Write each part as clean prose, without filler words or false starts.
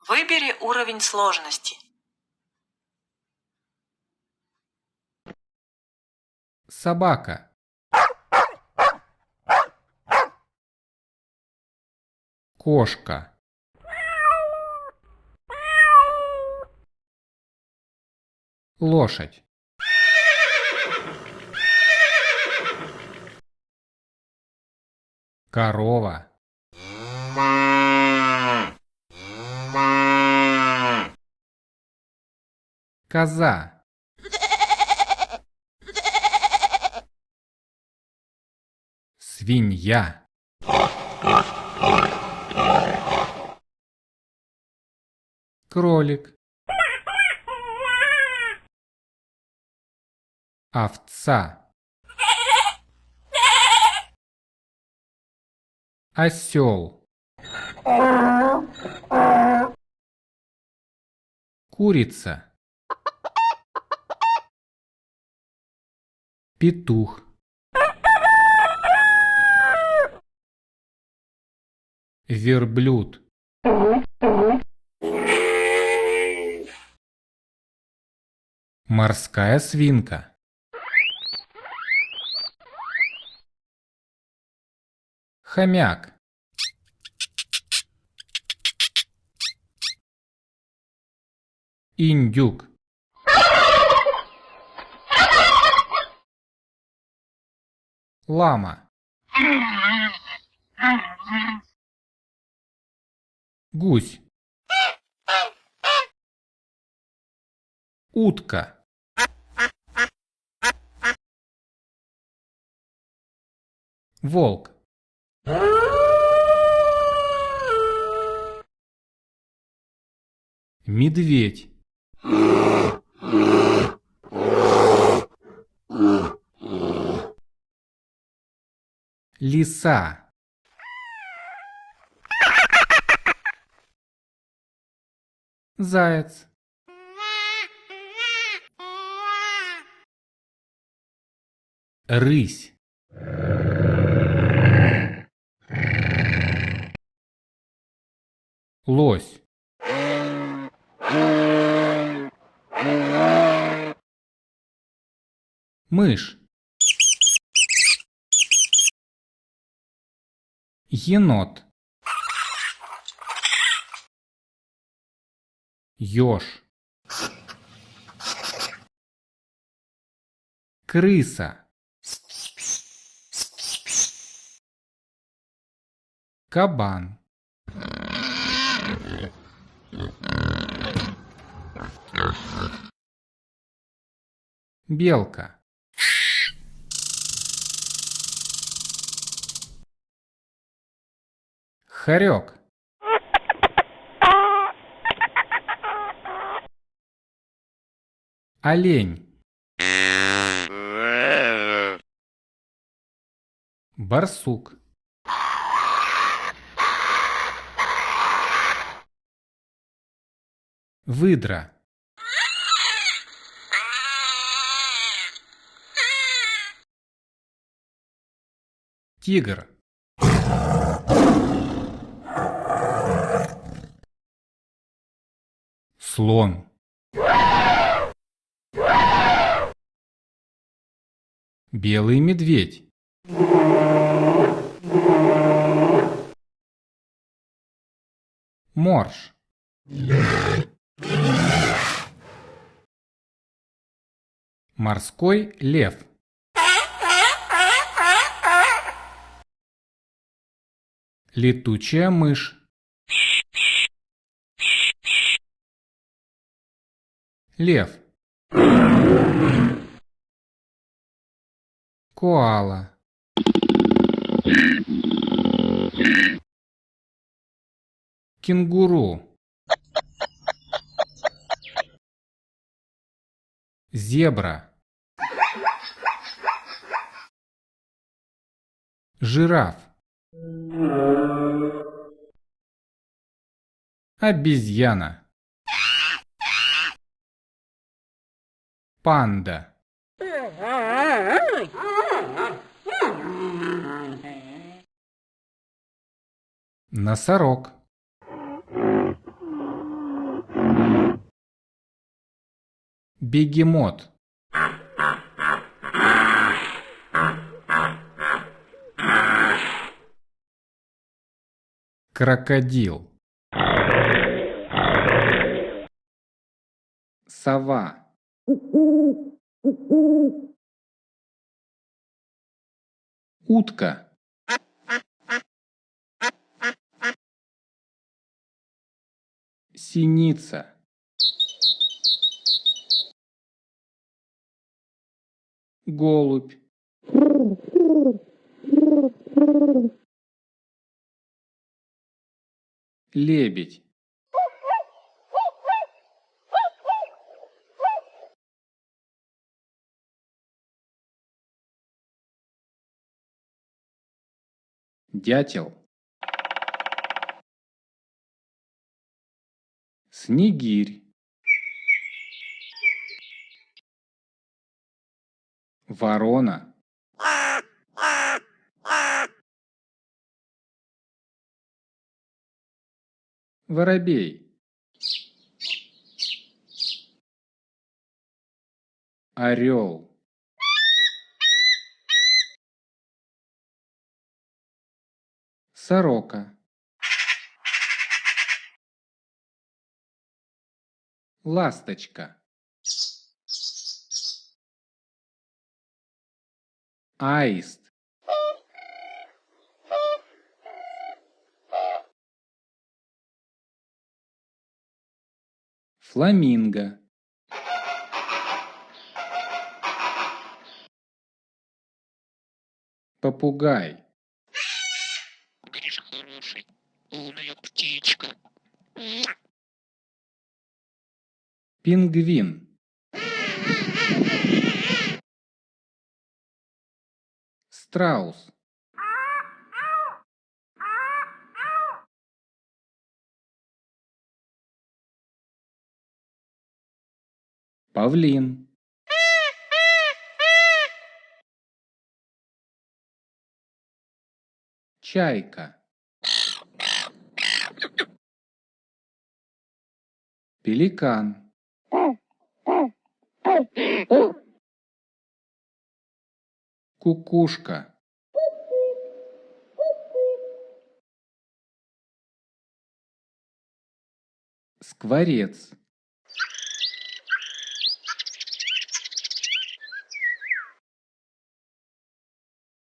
Выбери уровень сложности. Собака. Кошка. Лошадь. Корова. Коза. Свинья. Кролик. Овца. Осел. Курица. Петух. Верблюд. Морская свинка. Хомяк. Индюк. Лама. Гусь. Утка. Волк. Медведь. Лиса. Заяц. Рысь. Лось. Мышь. Енот. Ёж. Крыса. Кабан. Белка. Хорек. Олень. Барсук. Выдра. Тигр. Слон. Белый медведь. Морж. Морской лев. Летучая мышь. Лев. Коала. Кенгуру. Зебра. Жираф. Обезьяна. Панда. Носорог. Бегемот. Крокодил. Сова. Утка. Синица. Голубь. Лебедь. Дятел. Снегирь. Ворона. Воробей. Орел. Сорока. Ласточка. Аист. Фламинго. Попугай. Ты же хороший, умная птичка. Пингвин. Страус. Павлин. Чайка. Пеликан. Кукушка. Скворец.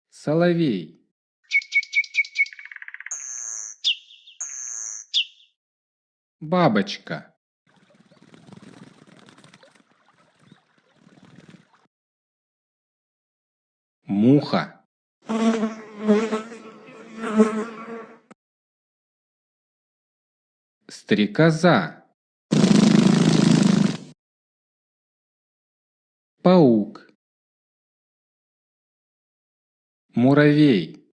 Соловей. Бабочка. Муха. Стрекоза. Паук. Муравей.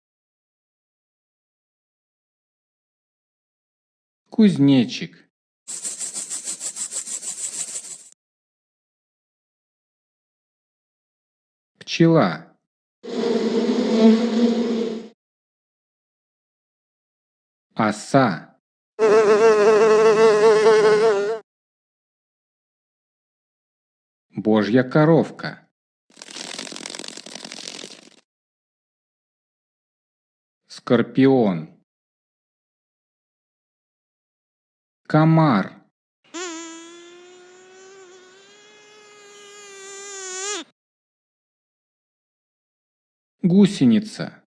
Кузнечик. Пчела. Оса. Божья коровка. Скорпион. Комар. Гусеница.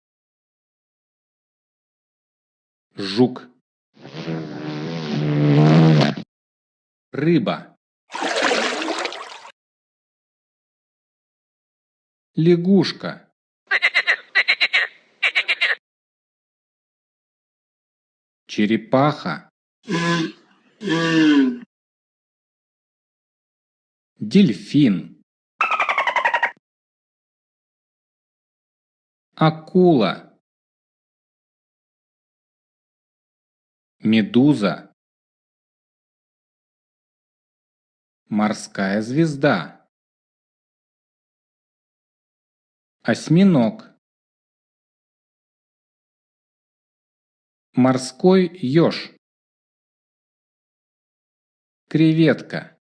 Жук. Рыба. Лягушка. Черепаха. Дельфин. Акула. Медуза. Морская звезда. Осьминог. Морской еж. Креветка.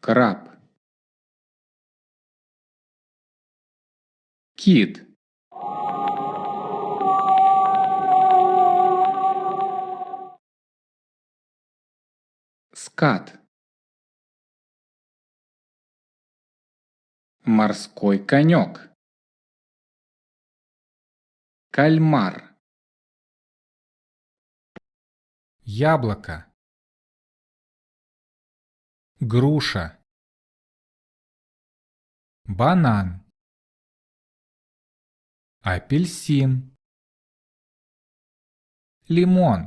краб, кит, скат, морской конек, кальмар, яблоко, груша, банан, апельсин, лимон,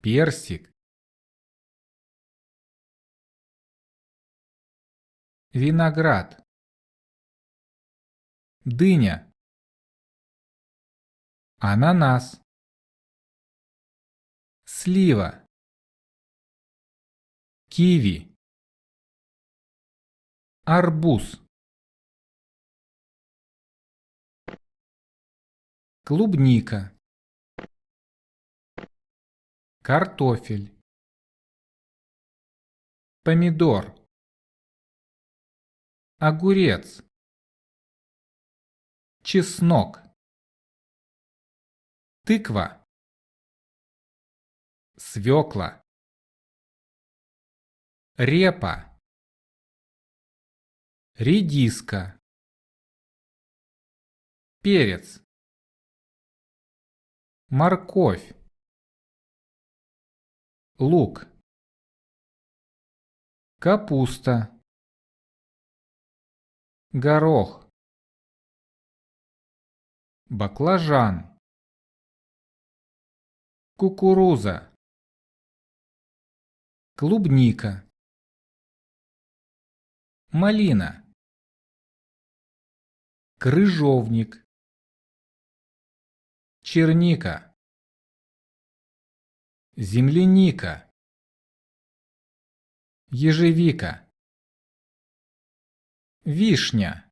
персик, виноград, дыня, ананас, слива, киви, арбуз, клубника, картофель, помидор, огурец, чеснок, тыква, свекла, репа, редиска, перец, морковь, лук, капуста, горох, баклажан, кукуруза, клубника, малина, крыжовник, черника, земляника, ежевика, вишня,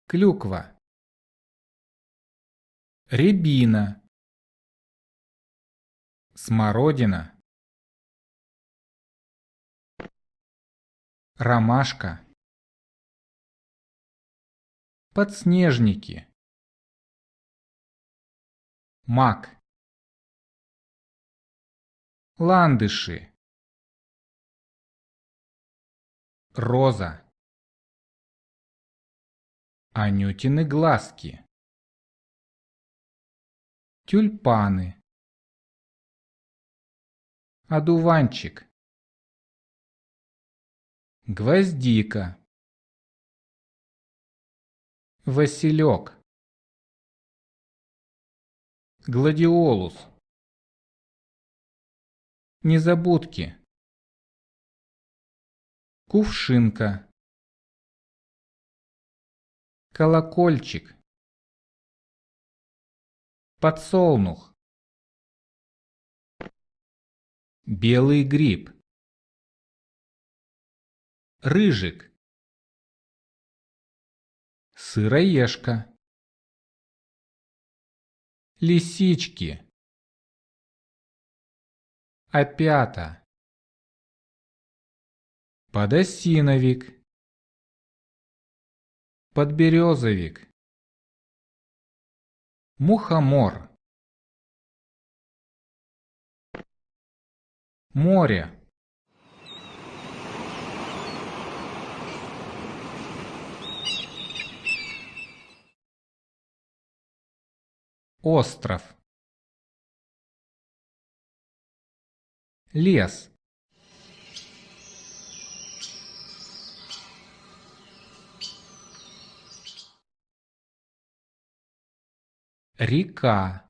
клюква, рябина, смородина, ромашка, подснежники, мак, ландыши, роза, анютины глазки, тюльпаны, одуванчик, гвоздика, василек, гладиолус, незабудки, кувшинка, колокольчик, подсолнух, белый гриб, рыжик, сыроежка, лисички, опята, подосиновик, подберезовик, мухомор, море, остров, лес, река,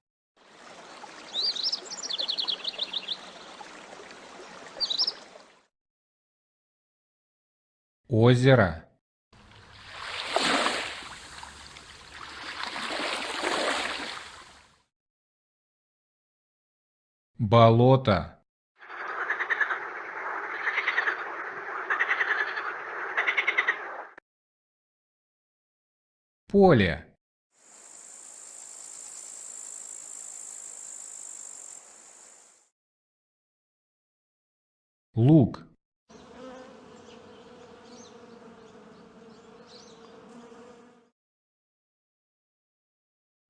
озеро, болото, поле, лук,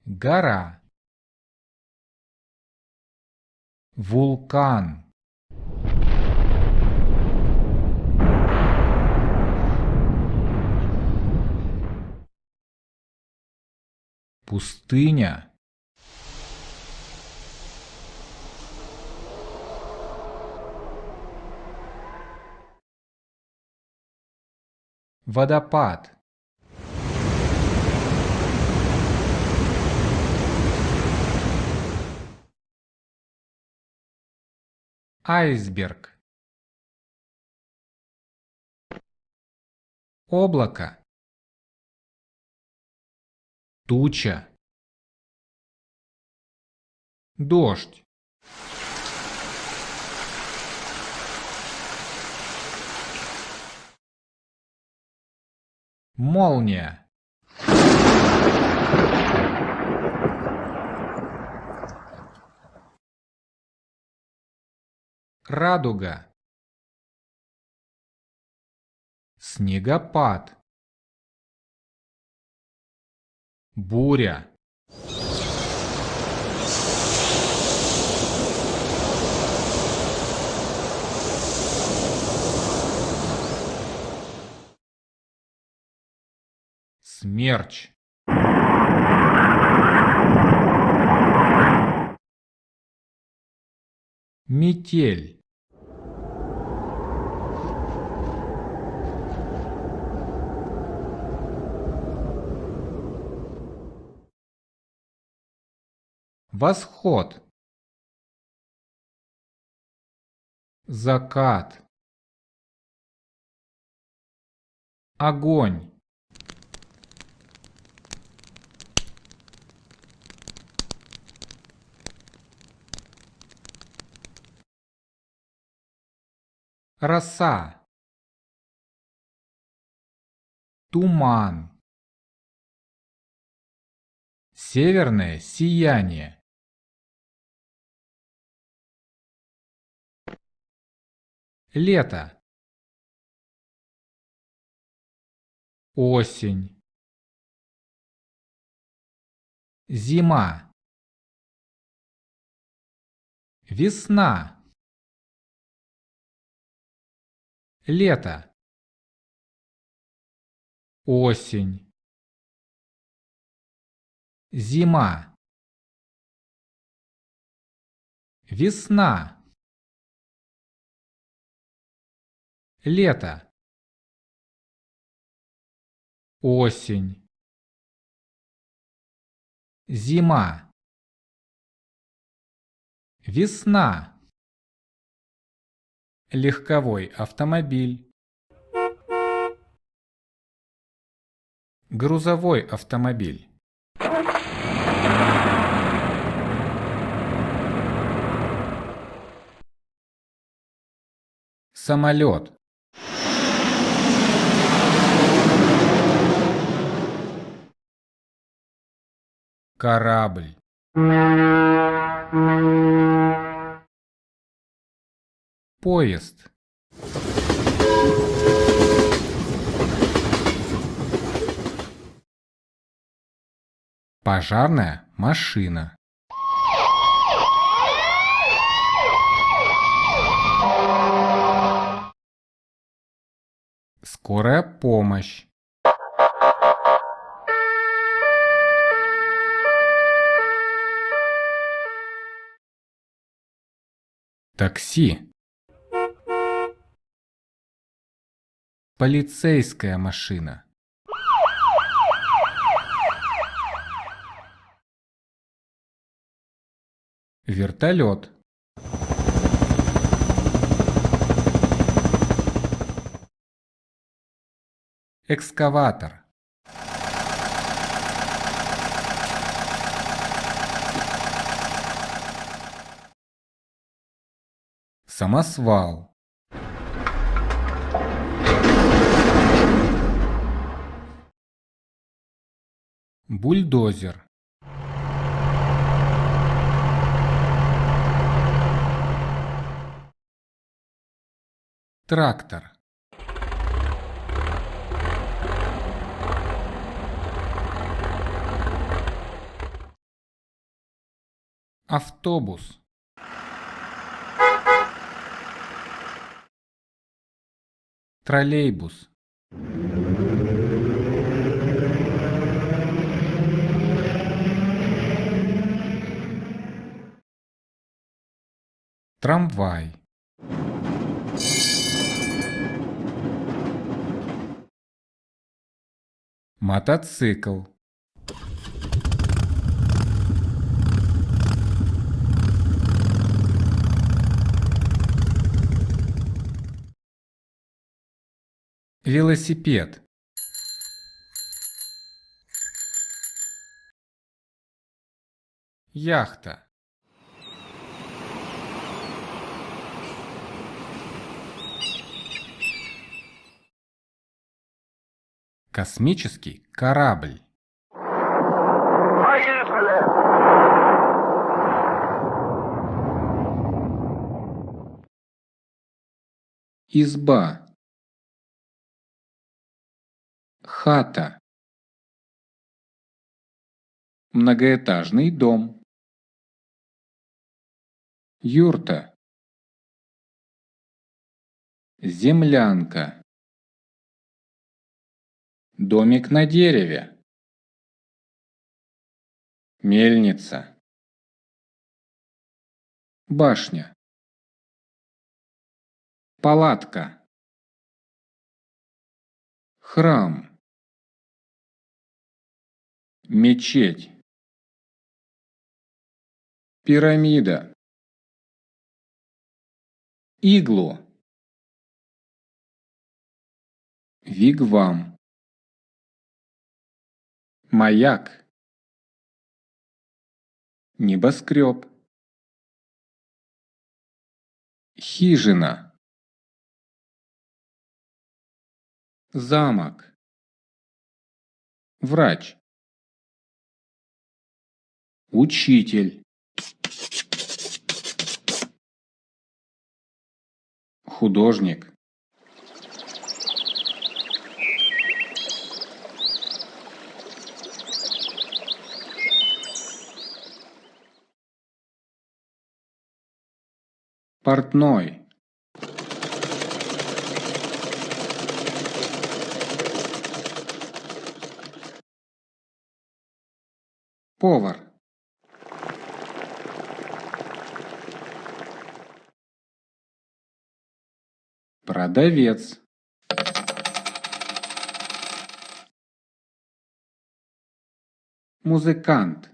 гора, вулкан, пустыня, водопад, айсберг, облако, туча, дождь, молния, радуга, снегопад, буря, смерч, метель, восход, закат, огонь, роса, туман, северное сияние, лето, осень, зима, весна, лето, осень, зима, весна, лето, осень, зима, весна, легковой автомобиль, грузовой автомобиль, самолет, корабль, поезд, пожарная машина, скорая помощь, такси, полицейская машина, вертолет, экскаватор, самосвал, бульдозер, Трактор. Автобус. Троллейбус. Трамвай. Мотоцикл. Велосипед. Яхта. Космический корабль. Изба. Хата. Многоэтажный дом. Юрта. Землянка. Домик на дереве. Мельница. Башня. Палатка. Храм. Мечеть. Пирамида. Иглу. Вигвам. Маяк. Небоскреб. Хижина. Замок. Врач. Учитель. Художник. Портной. Повар. Продавец. Музыкант.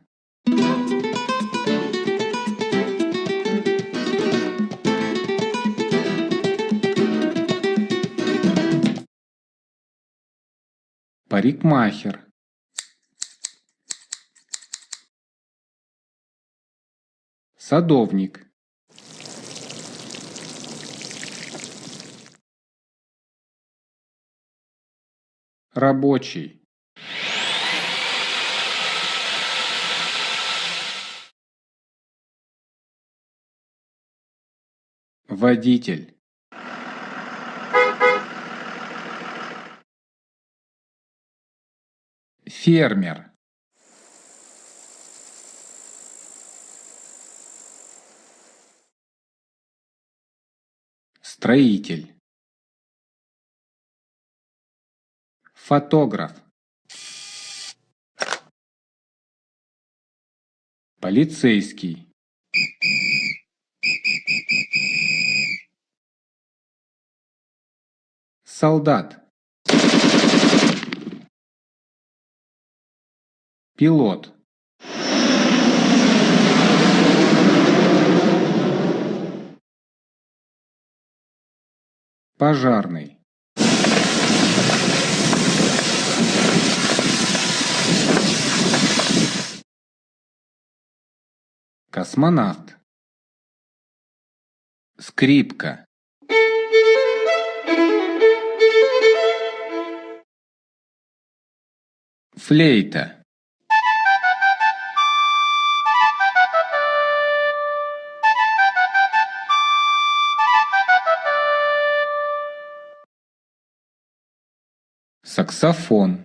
Парикмахер. Садовник. Рабочий. Водитель. Фермер. Строитель. Фотограф. Полицейский. Солдат. Пилот. Пожарный. Космонавт. Скрипка. Флейта. Саксофон.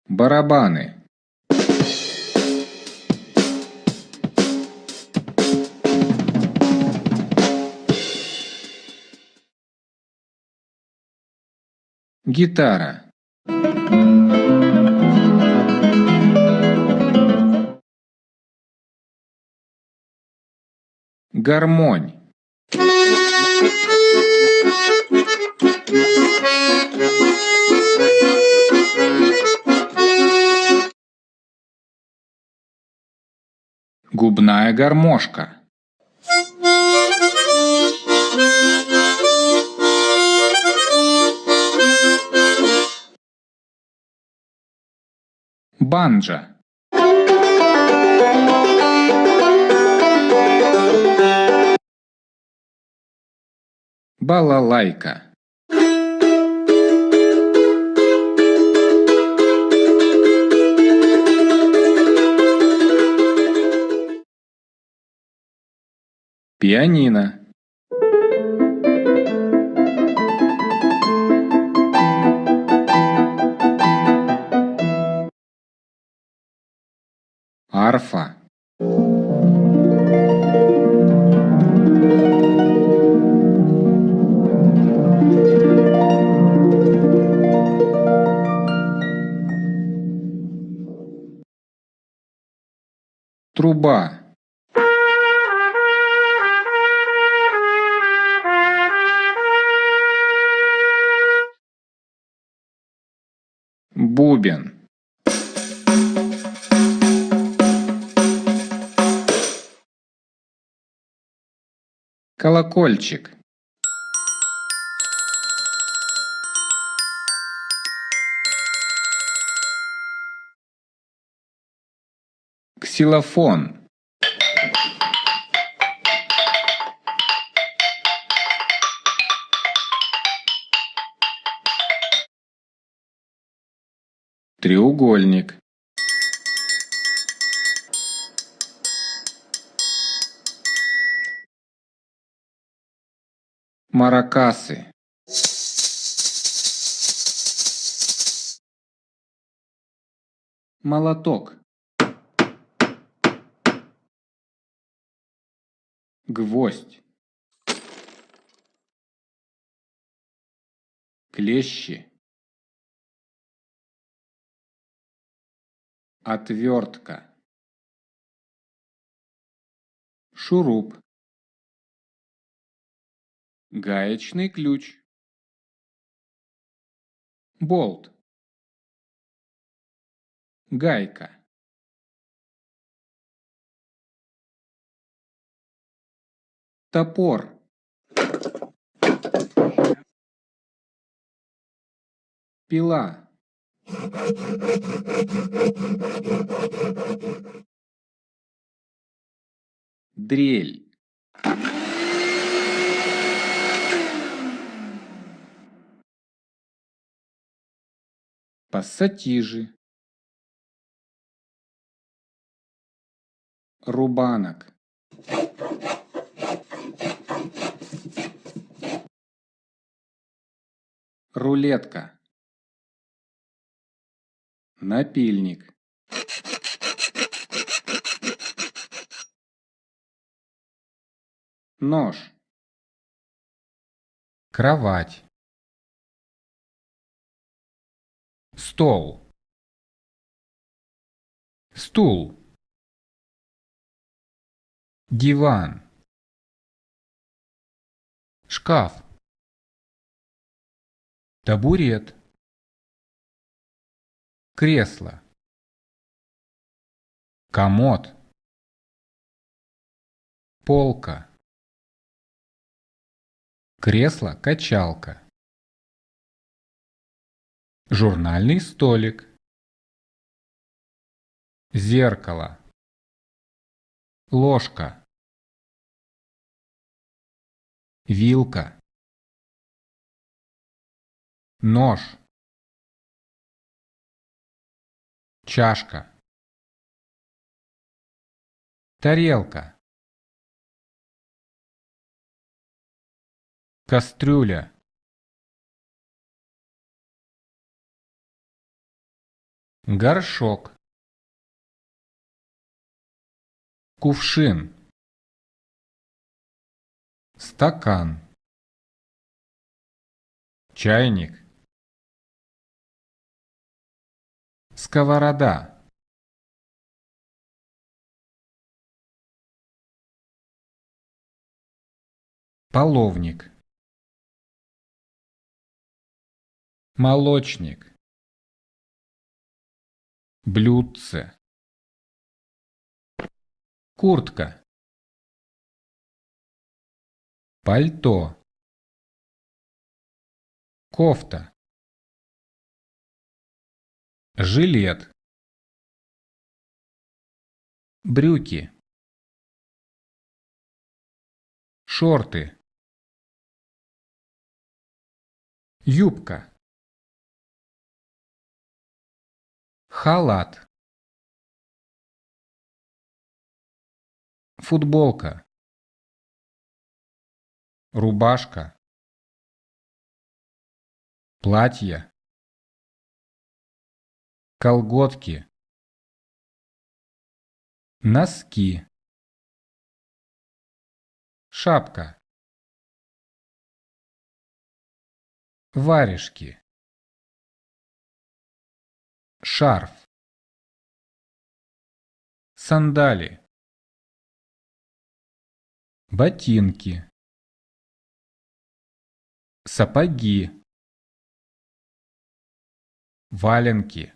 Барабаны. Гитара. Гармонь. Губная гармошка. Банджо. Балалайка. Пианино. Арфа. Труба. Бубен. Колокольчик. Ксилофон. Треугольник. Маракасы. Молоток. Гвоздь. Клещи. Отвертка. Шуруп. Гаечный ключ. Болт. Гайка. Топор. Пила. Дрель. Пассатижи. Рубанок. Рулетка. Напильник. Нож. Кровать. Стол. Стул. Диван. Шкаф. Табурет. Кресло. Комод. Полка. Кресло-качалка. Журнальный столик. Зеркало. Ложка. Вилка. Нож. чашка, тарелка, кастрюля, горшок, кувшин, стакан, чайник, сковорода, половник, молочник, блюдце, куртка, пальто, кофта, жилет, брюки, шорты, юбка, халат, футболка, рубашка, платье, колготки, носки, шапка, варежки, шарф, сандали, ботинки, сапоги, валенки,